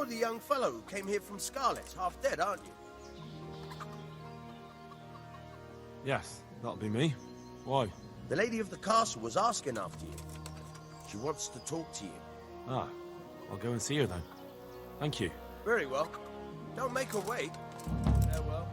You're the young fellow who came here from Scarlet, half dead, aren't you? Yes, that'll be me. Why? The lady of the castle was asking after you. She wants to talk to you. Ah, I'll go and see her then. Thank you. Very well. Don't make her wait. Farewell.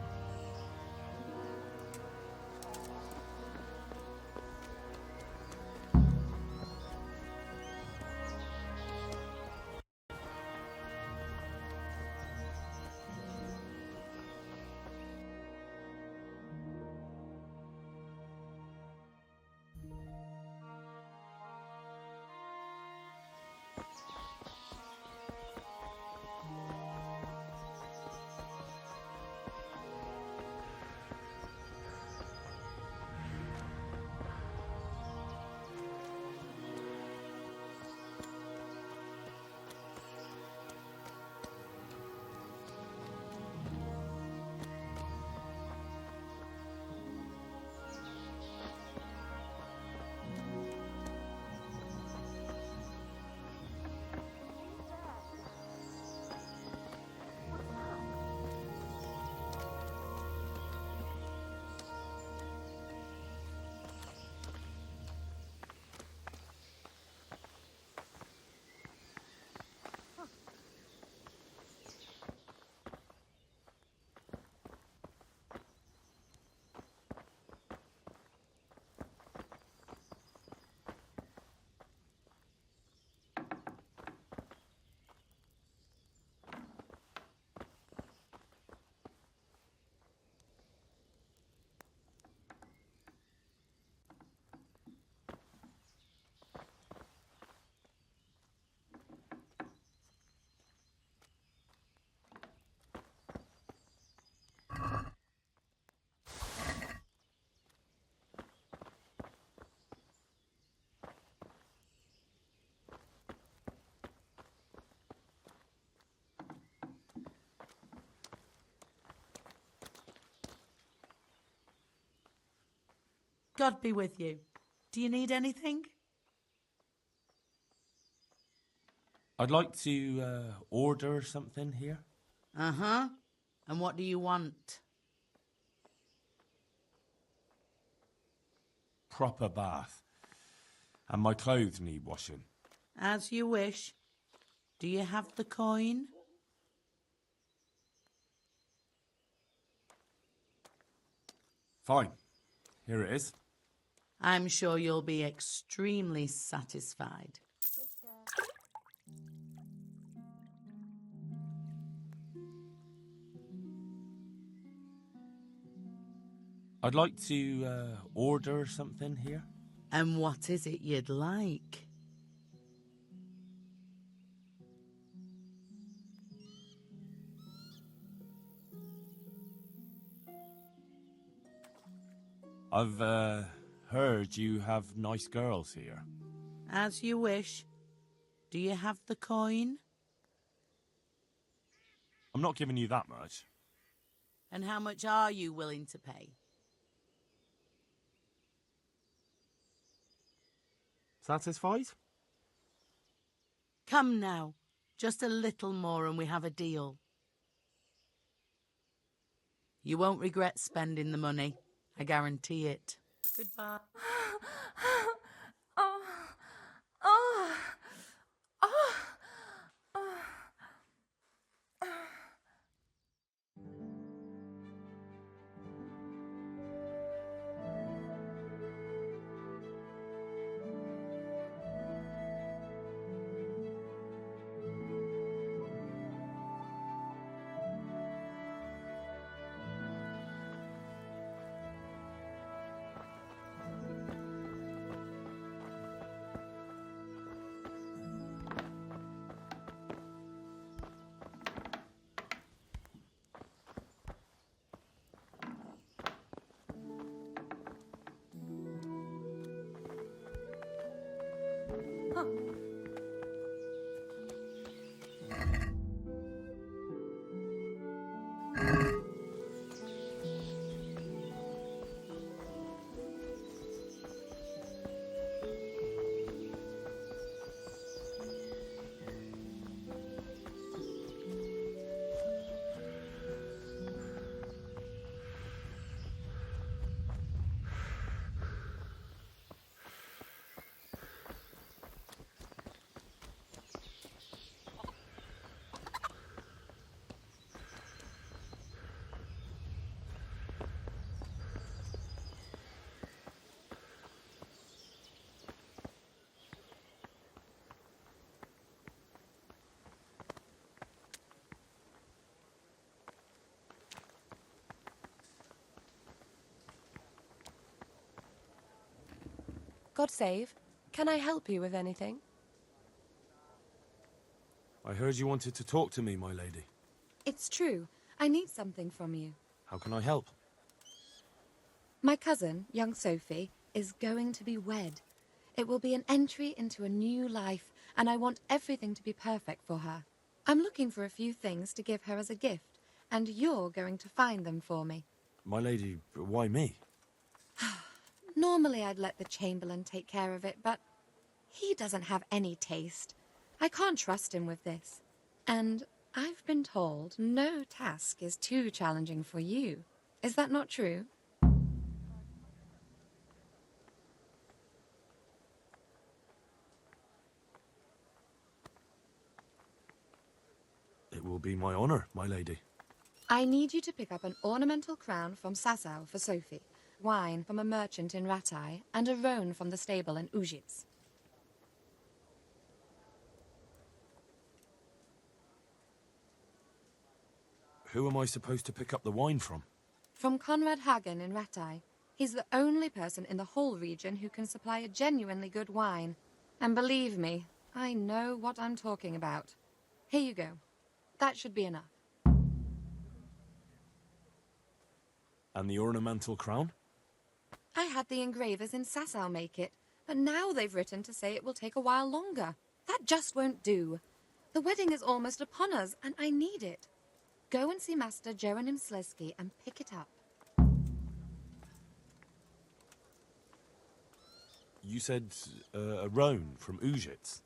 God be with you. Do you need anything? I'd like to order something here. Uh-huh. And what do you want? Proper bath. And my clothes need washing. As you wish. Do you have the coin? Fine. Here it is. I'm sure you'll be extremely satisfied. I'd like to order something here. And what is it you'd like? I've heard you have nice girls here. As you wish. Do you have the coin? I'm not giving you that much. And how much are you willing to pay? Satisfied? Come now. Just a little more and we have a deal. You won't regret spending the money. I guarantee it. Goodbye. God save. Can I help you with anything? I heard you wanted to talk to me, my lady. It's true. I need something from you. How can I help? My cousin, young Sophie, is going to be wed. It will be an entry into a new life, and I want everything to be perfect for her. I'm looking for a few things to give her as a gift, and you're going to find them for me. My lady, why me? Normally I'd let the Chamberlain take care of it, but he doesn't have any taste. I can't trust him with this. And I've been told no task is too challenging for you. Is that not true? It will be my honor, my lady. I need you to pick up an ornamental crown from Sasau for Sophie, wine from a merchant in Ratai, and a roan from the stable in Ujits. Who am I supposed to pick up the wine from? From Conrad Hagen in Ratai. He's the only person in the whole region who can supply a genuinely good wine. And believe me, I know what I'm talking about. Here you go. That should be enough. And the ornamental crown? I had the engravers in Sasau make it, but now they've written to say it will take a while longer. That just won't do. The wedding is almost upon us, and I need it. Go and see Master Jeronim Slesky and pick it up. You said a roan from Ujits.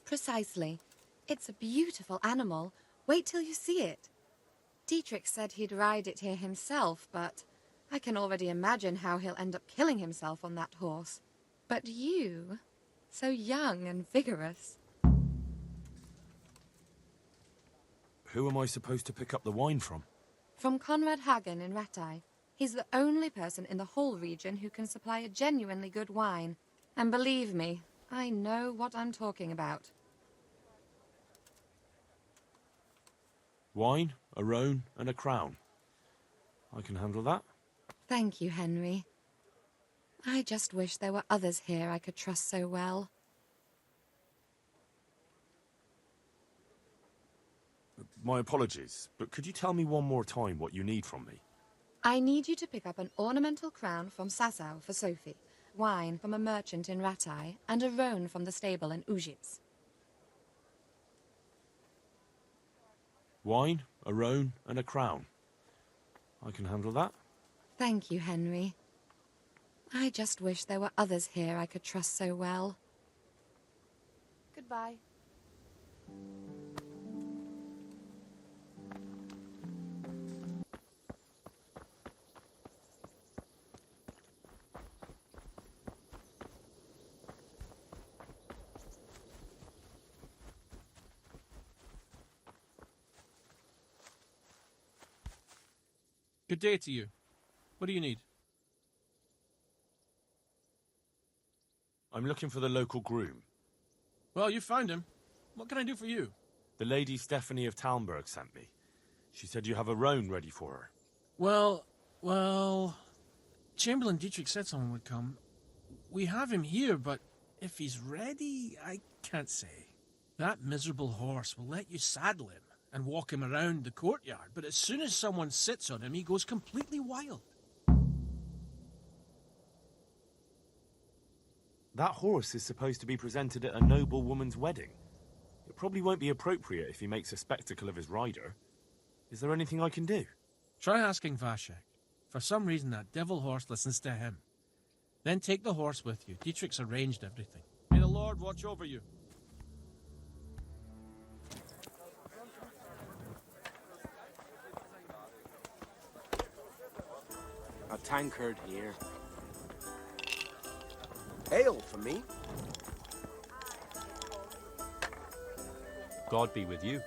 Precisely. It's a beautiful animal. Wait till you see it. Dietrich said he'd ride it here himself, but I can already imagine how he'll end up killing himself on that horse. But you, so young and vigorous. Who am I supposed to pick up the wine from? From Conrad Hagen in Ratai. He's the only person in the whole region who can supply a genuinely good wine. And believe me, I know what I'm talking about. Wine, a roan, and a crown. I can handle that. Thank you, Henry. I just wish there were others here I could trust so well. My apologies, but could you tell me one more time what you need from me? I need you to pick up an ornamental crown from Sasau for Sophie, wine from a merchant in Ratai, and a roan from the stable in Ujits. Wine, a roan, and a crown. I can handle that. Thank you, Henry. I just wish there were others here I could trust so well. Goodbye. Good day to you. What do you need? I'm looking for the local groom. Well, you found him. What can I do for you? The lady Stephanie of Talmberg sent me. She said you have a roan ready for her. Well, Chamberlain Dietrich said someone would come. We have him here, but if he's ready, I can't say. That miserable horse will let you saddle him and walk him around the courtyard, but as soon as someone sits on him, he goes completely wild. That horse is supposed to be presented at a noble woman's wedding. It probably won't be appropriate if he makes a spectacle of his rider. Is there anything I can do? Try asking Vashek. For some reason, that devil horse listens to him. Then take the horse with you. Dietrich's arranged everything. May the Lord watch over you. A tankard here. Ale for me. God be with you.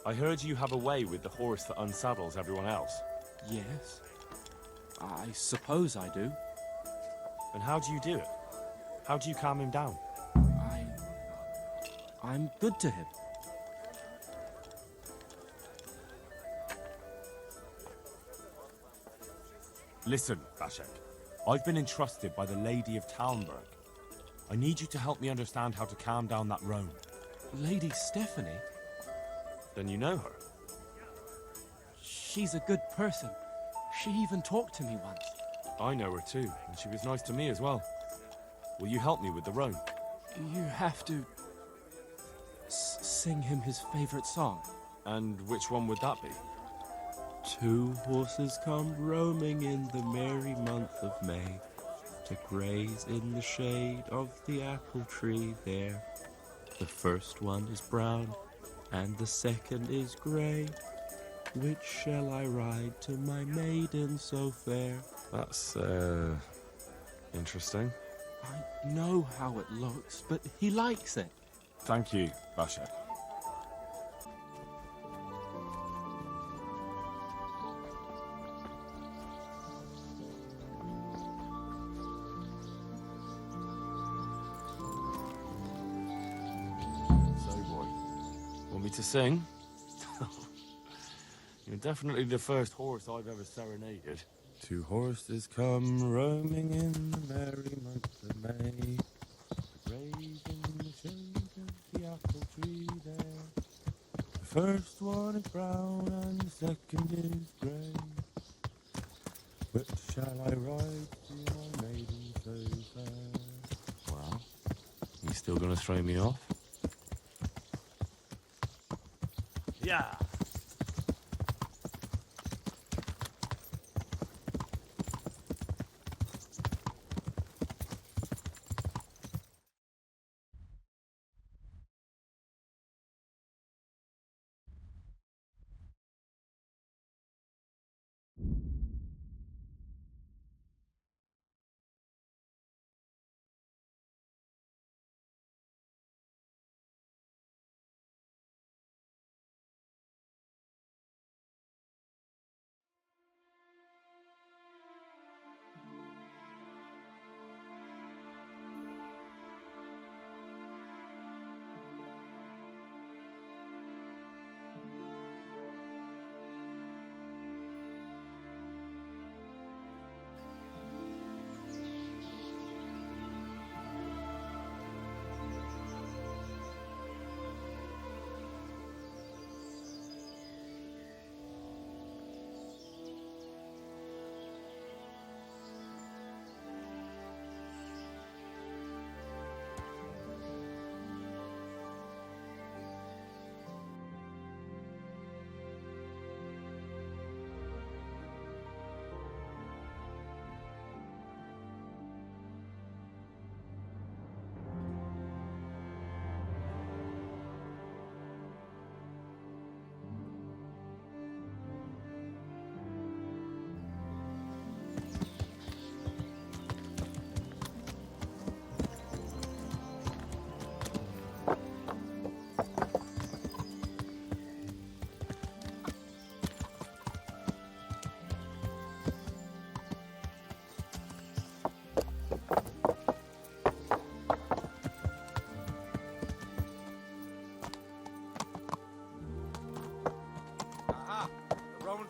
I heard you have a way with the horse that unsaddles everyone else. Yes. I suppose I do. And how do you do it? How do you calm him down? I'm good to him. Listen, Vashek. I've been entrusted by the Lady of Talmberg. I need you to help me understand how to calm down that roan. Lady Stephanie? Then you know her. She's a good person. She even talked to me once. I know her too, and she was nice to me as well. Will you help me with the roan? You have to... sing him his favorite song. And which one would that be? Two horses come roaming in the merry month of May to graze in the shade of the apple tree there. The first one is brown and the second is grey. Which shall I ride to my maiden so fair? That's, interesting. I know how it looks, but he likes it. Thank you, Vashek. So, boy, want me to sing? You're definitely the first horse I've ever serenaded. Two horses come roaming in the merry month of May to graze in the shade of the apple tree there. The first one is brown and the second is grey. Which shall I ride to my maiden so fair? Well, you still gonna throw me off? Yeah.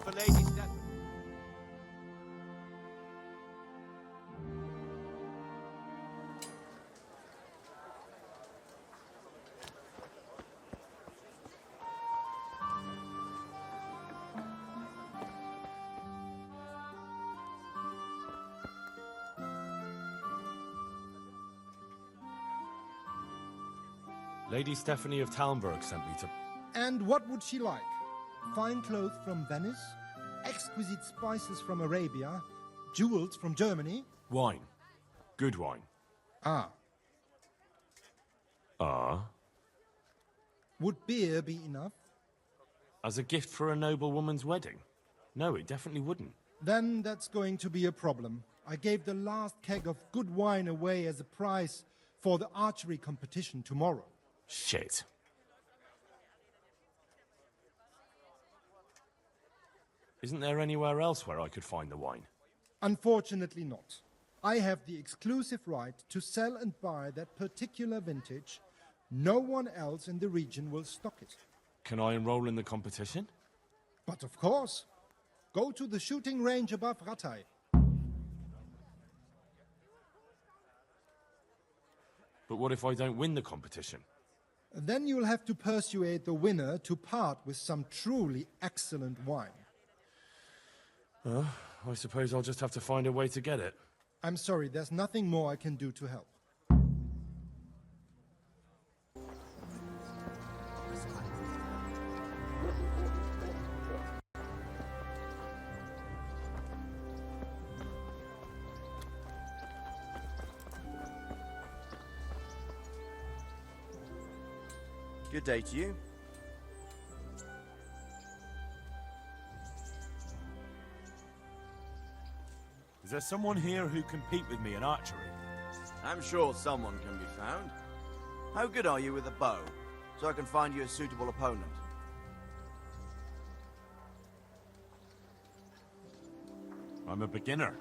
For Lady Stephanie. Lady Stephanie of Talmberg sent me to... And what would she like? Fine clothes from Venice, exquisite spices from Arabia, jewels from Germany. Wine. Good wine. Ah. Ah? Would beer be enough? As a gift for a noble woman's wedding? No, it definitely wouldn't. Then that's going to be a problem. I gave the last keg of good wine away as a prize for the archery competition tomorrow. Shit. Isn't there anywhere else where I could find the wine? Unfortunately not. I have the exclusive right to sell and buy that particular vintage. No one else in the region will stock it. Can I enroll in the competition? But of course. Go to the shooting range above Rattay. But what if I don't win the competition? Then you'll have to persuade the winner to part with some truly excellent wine. I suppose I'll just have to find a way to get it. I'm sorry, there's nothing more I can do to help. Good day to you. Is there someone here who can compete with me in archery? I'm sure someone can be found. How good are you with a bow, so I can find you a suitable opponent? I'm a beginner.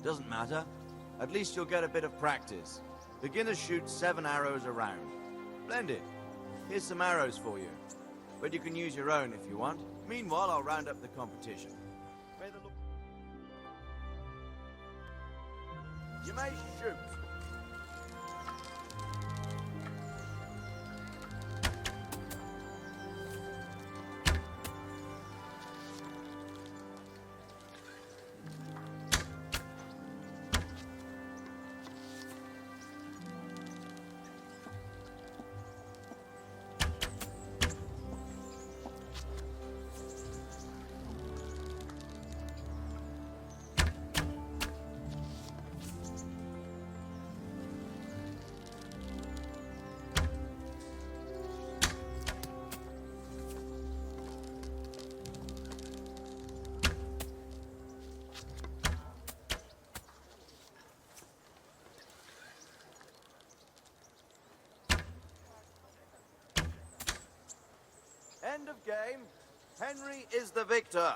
Doesn't matter. At least you'll get a bit of practice. Beginners shoot 7 arrows a round. Splendid. Here's some arrows for you. But you can use your own if you want. Meanwhile, I'll round up the competition. May the Lord... You may shoot. End of game. Henry is the victor.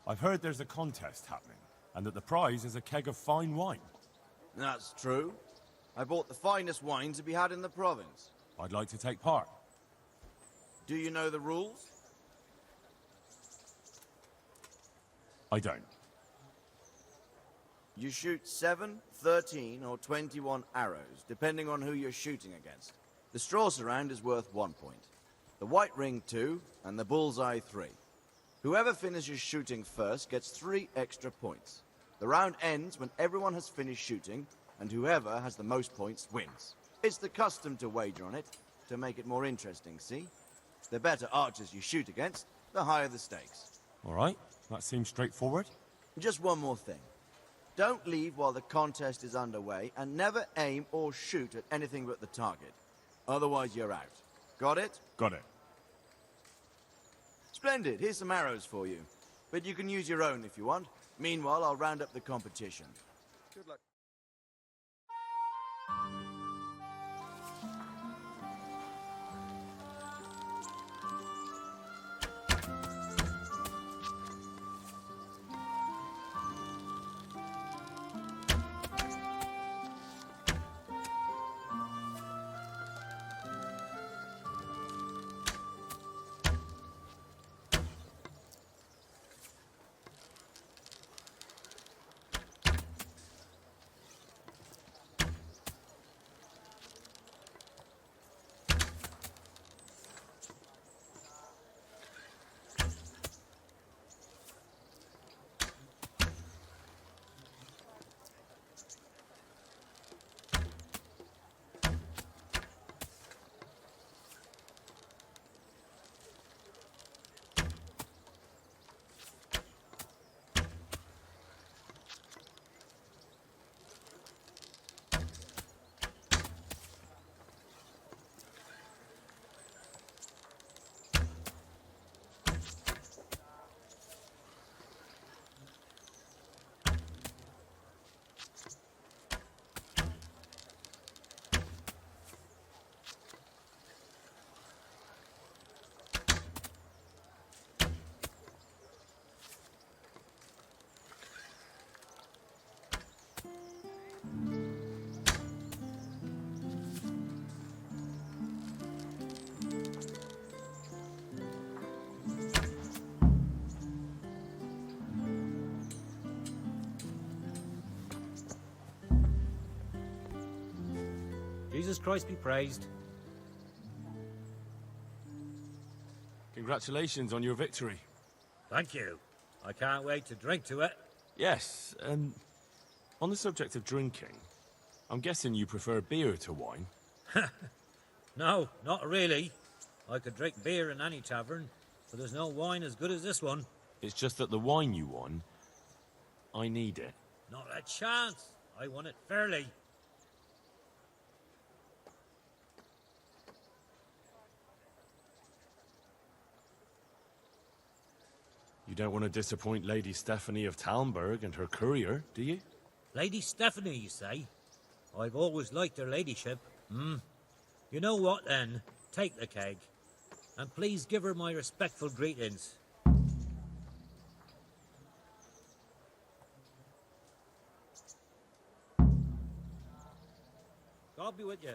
I've heard there's a contest happening, and that the prize is a keg of fine wine. That's true. I bought the finest wine to be had in the province. I'd like to take part. Do you know the rules? I don't. You shoot 7, 13, or 21 arrows, depending on who you're shooting against. The straw surround is worth 1 point, the white ring 2, and the bullseye 3. Whoever finishes shooting first gets 3 extra points. The round ends when everyone has finished shooting, and whoever has the most points wins. It's the custom to wager on it, to make it more interesting, see? The better archers you shoot against, the higher the stakes. All right, that seems straightforward. Just one more thing. Don't leave while the contest is underway, and never aim or shoot at anything but the target. Otherwise, you're out. Got it? Got it. Splendid. Here's some arrows for you. But you can use your own if you want. Meanwhile, I'll round up the competition. Good luck. Jesus Christ be praised. Congratulations on your victory. Thank you. I can't wait to drink to it. Yes, on the subject of drinking, I'm guessing you prefer beer to wine? No, not really. I could drink beer in any tavern, but there's no wine as good as this one. It's just that the wine you won, I need it. Not a chance. I won it fairly. You don't want to disappoint Lady Stephanie of Talmberg and her courier, do you? Lady Stephanie, you say? I've always liked her ladyship. You know what, then? Take the keg. And please give her my respectful greetings. God be with you.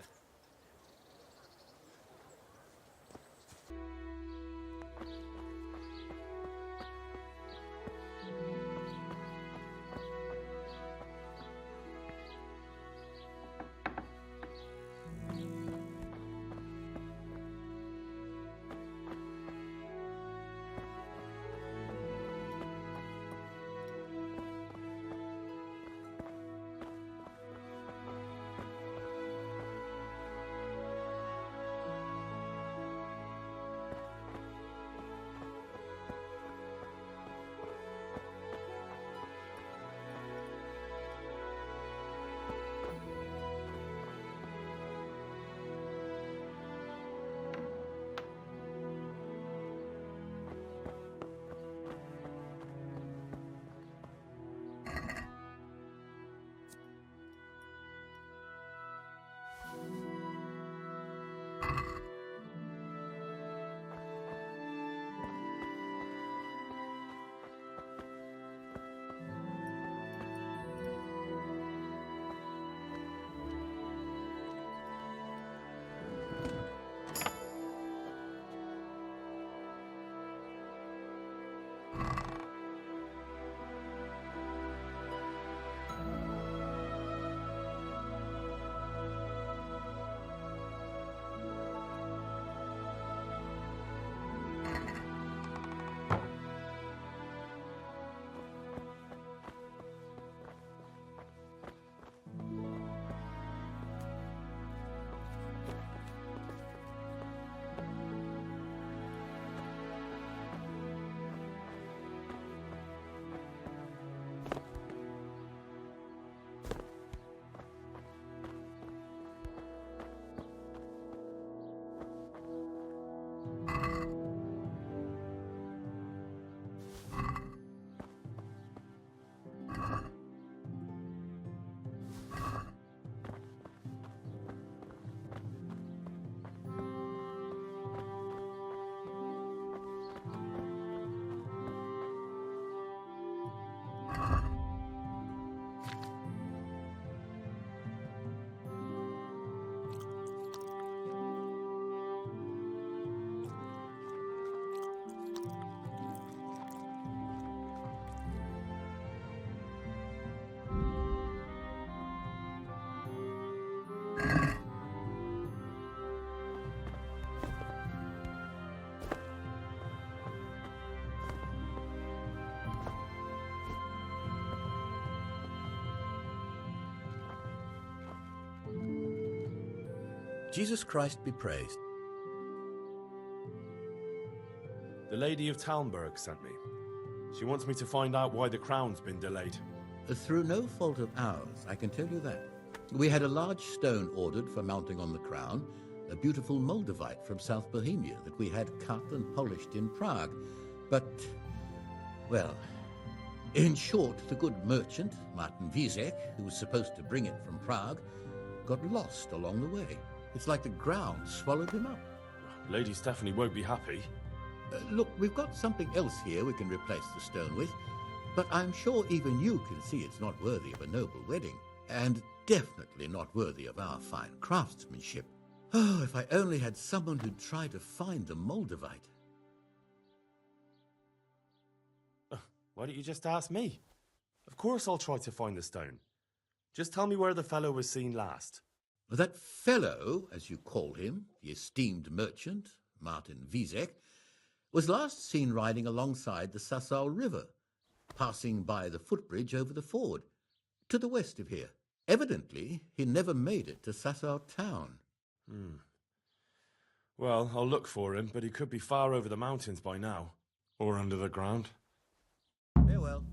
Jesus Christ be praised. The Lady of Talmberg sent me. She wants me to find out why the crown's been delayed. Through no fault of ours, I can tell you that. We had a large stone ordered for mounting on the crown, a beautiful Moldavite from South Bohemia that we had cut and polished in Prague. But, well, in short, the good merchant, Martin Wieseck, who was supposed to bring it from Prague, got lost along the way. It's like the ground swallowed him up. Lady Stephanie won't be happy. Look, we've got something else here we can replace the stone with, but I'm sure even you can see it's not worthy of a noble wedding, and definitely not worthy of our fine craftsmanship. Oh, if I only had someone who'd try to find the Moldavite. Why don't you just ask me? Of course I'll try to find the stone. Just tell me where the fellow was seen last. That fellow, as you call him, the esteemed merchant, Martin Wieseck, was last seen riding alongside the Sassau River, passing by the footbridge over the ford, to the west of here. Evidently, he never made it to Sassau town. Well, I'll look for him, but he could be far over the mountains by now. Or under the ground. Farewell.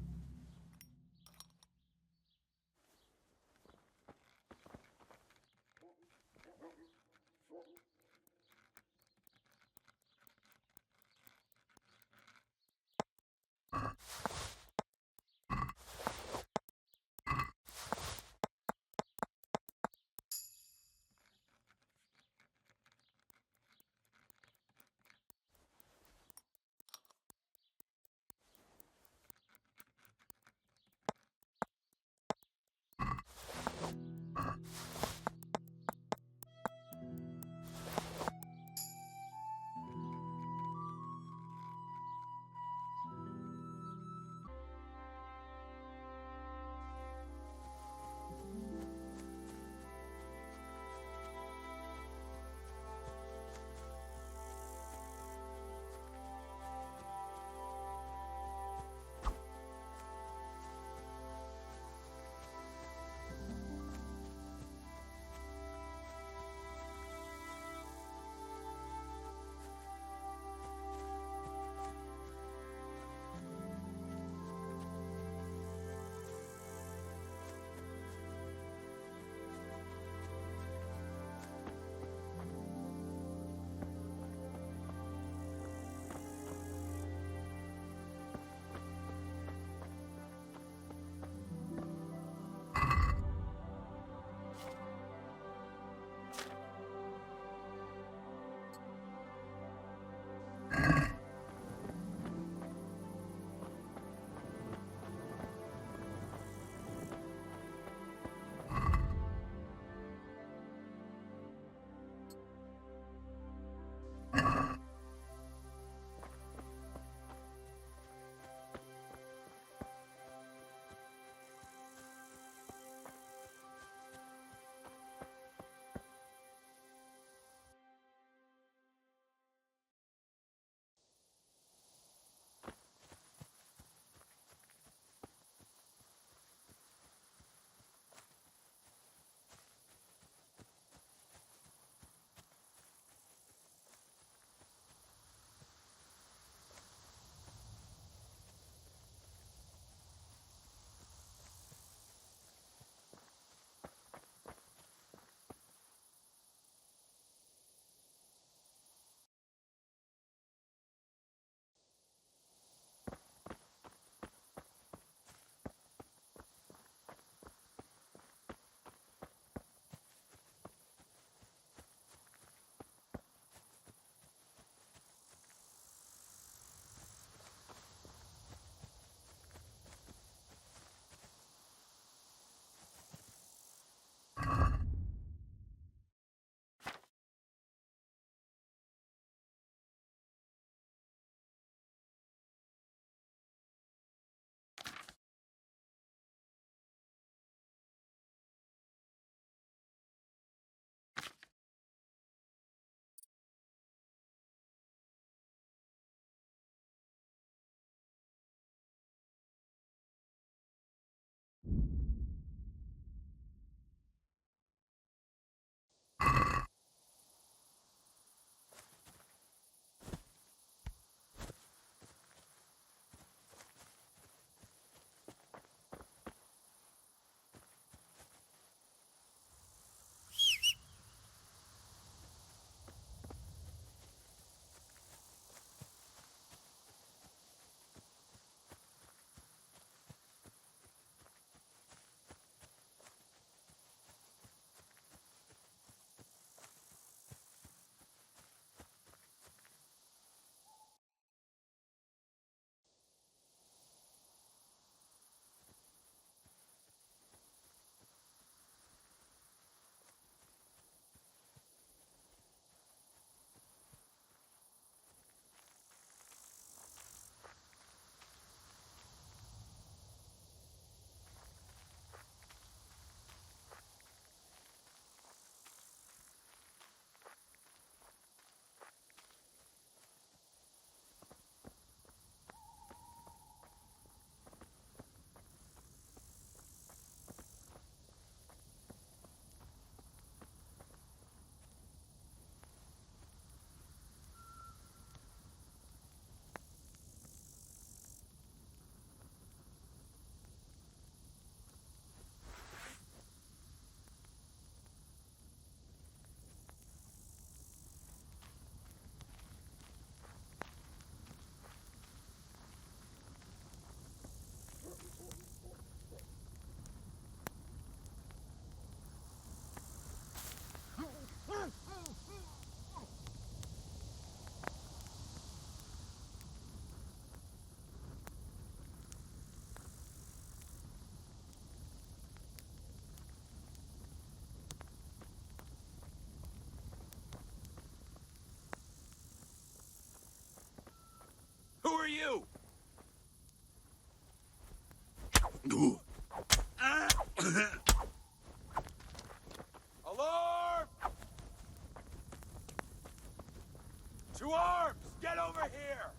Dwarves, get over here!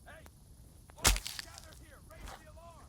Hey! Orcs, gather here! Raise the alarm!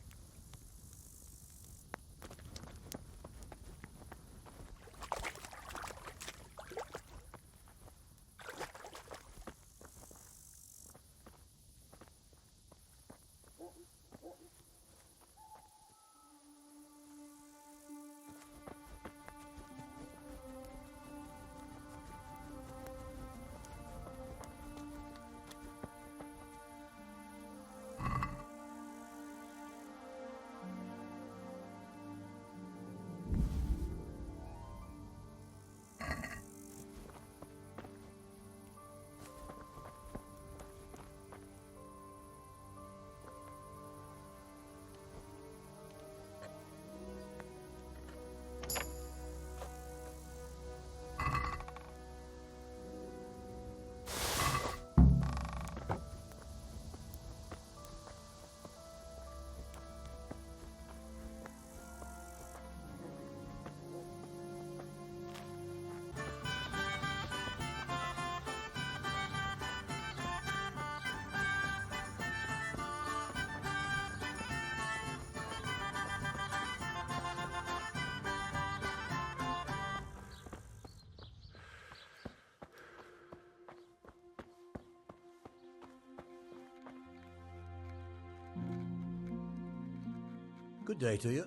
Good day to you.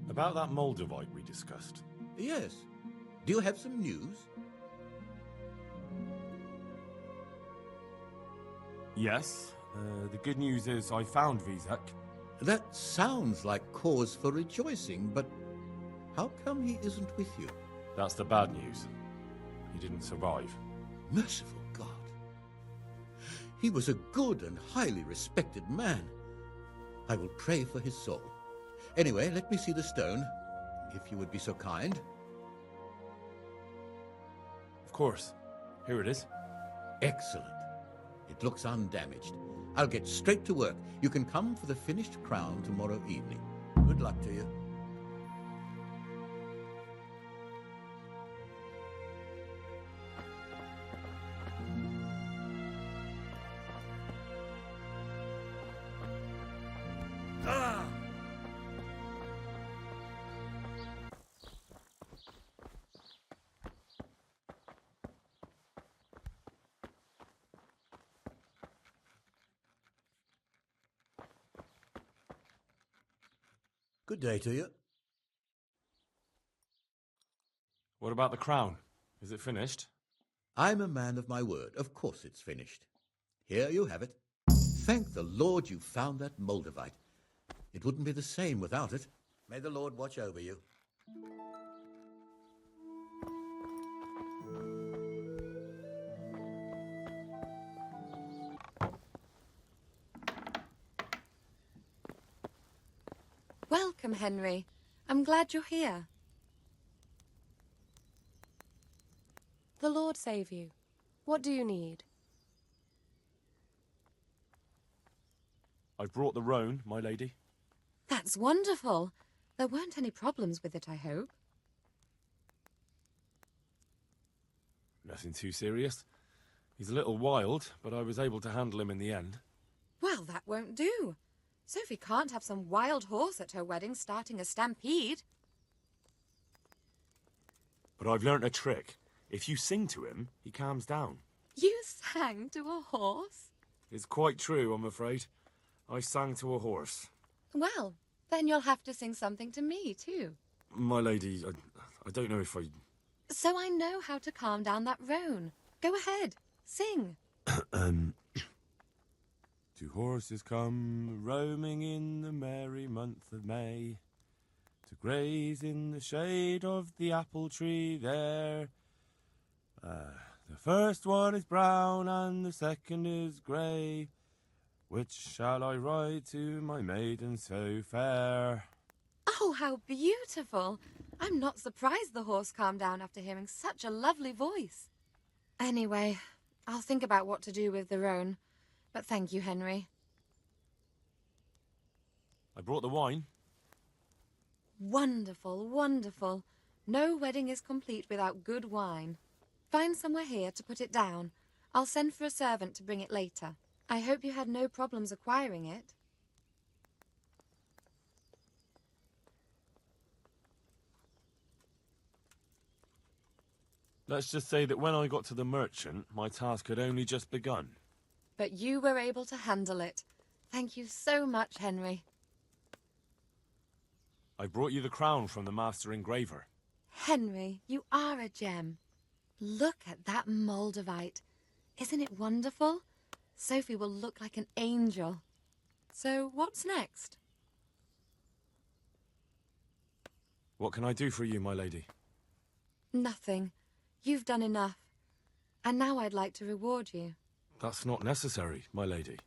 About that Moldavite we discussed. Yes. Do you have some news? Yes. The good news is I found Vizek. That sounds like cause for rejoicing, but how come he isn't with you? That's the bad news. He didn't survive. Merciful God. He was a good and highly respected man. I will pray for his soul. Anyway, let me see the stone, if you would be so kind. Of course. Here it is. Excellent. It looks undamaged. I'll get straight to work. You can come for the finished crown tomorrow evening. Good luck to you. Good day to you. What about the crown? Is it finished? I'm a man of my word. Of course it's finished. Here you have it. Thank the Lord you found that Moldavite. It wouldn't be the same without it. May the Lord watch over you. Welcome, Henry. I'm glad you're here. The Lord save you. What do you need? I've brought the roan, my lady. That's wonderful. There weren't any problems with it, I hope. Nothing too serious. He's a little wild, but I was able to handle him in the end. Well, that won't do. Sophie can't have some wild horse at her wedding starting a stampede. But I've learnt a trick. If you sing to him, he calms down. You sang to a horse? It's quite true, I'm afraid. I sang to a horse. Well, then you'll have to sing something to me, too. My lady, I don't know if I... So I know how to calm down that roan. Go ahead, sing. Two horses come roaming in the merry month of May, to graze in the shade of the apple tree there. The first one is brown and the second is grey. Which shall I ride to, my maiden so fair? Oh, how beautiful. I'm not surprised the horse calmed down after hearing such a lovely voice. Anyway, I'll think about what to do with the roan. But thank you, Henry. I brought the wine. Wonderful, wonderful. No wedding is complete without good wine. Find somewhere here to put it down. I'll send for a servant to bring it later. I hope you had no problems acquiring it. Let's just say that when I got to the merchant, my task had only just begun. But you were able to handle it. Thank you so much, Henry. I brought you the crown from the master engraver. Henry, you are a gem. Look at that Moldavite. Isn't it wonderful? Sophie will look like an angel. So, what's next? What can I do for you, my lady? Nothing. You've done enough. And now I'd like to reward you. That's not necessary, my lady.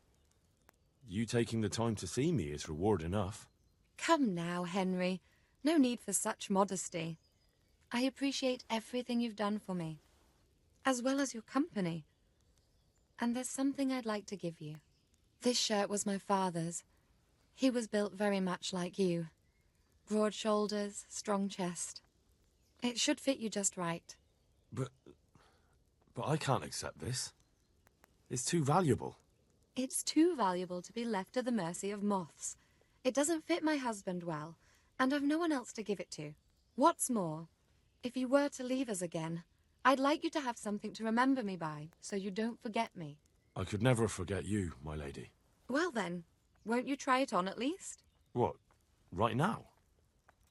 You taking the time to see me is reward enough. Come now, Henry. No need for such modesty. I appreciate everything you've done for me, as well as your company. And there's something I'd like to give you. This shirt was my father's. He was built very much like you. Broad shoulders, strong chest. It should fit you just right. But I can't accept this. It's too valuable. It's too valuable to be left to the mercy of moths. It doesn't fit my husband well, and I've no one else to give it to. What's more, if you were to leave us again, I'd like you to have something to remember me by, so you don't forget me. I could never forget you, my lady. Well then, won't you try it on at least? What, right now?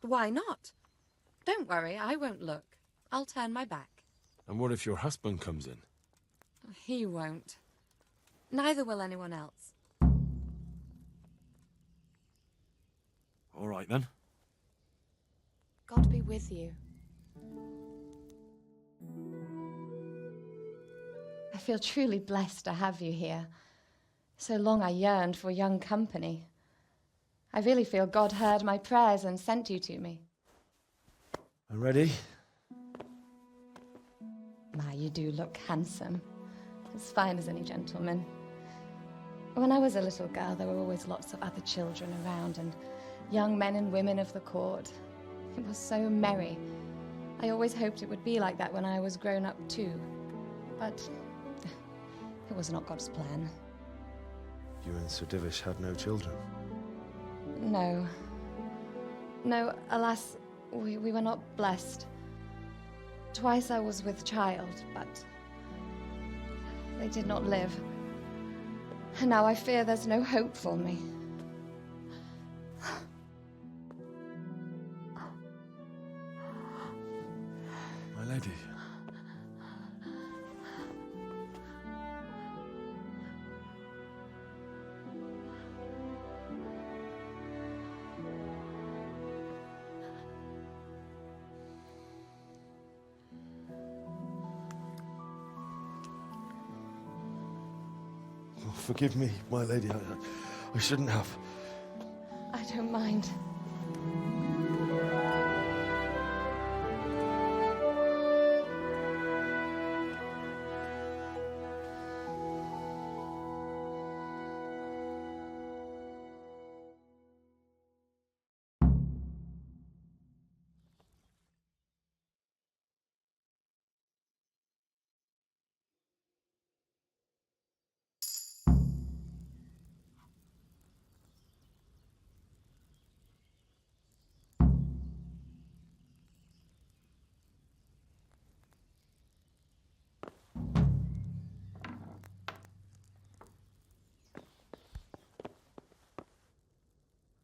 Why not? Don't worry, I won't look. I'll turn my back. And what if your husband comes in? He won't. Neither will anyone else. All right, then. God be with you. I feel truly blessed to have you here. So long I yearned for young company. I really feel God heard my prayers and sent you to me. I'm ready. My, you do look handsome. As fine as any gentleman. When I was a little girl, there were always lots of other children around and young men and women of the court. It was so merry. I always hoped it would be like that when I was grown up too. But it was not God's plan. You and Sir Divish had no children? No. No, alas, we were not blessed. Twice I was with child, but they did not live. And now I fear there's no hope for me. My lady. Forgive me, my lady. I shouldn't have. I don't mind.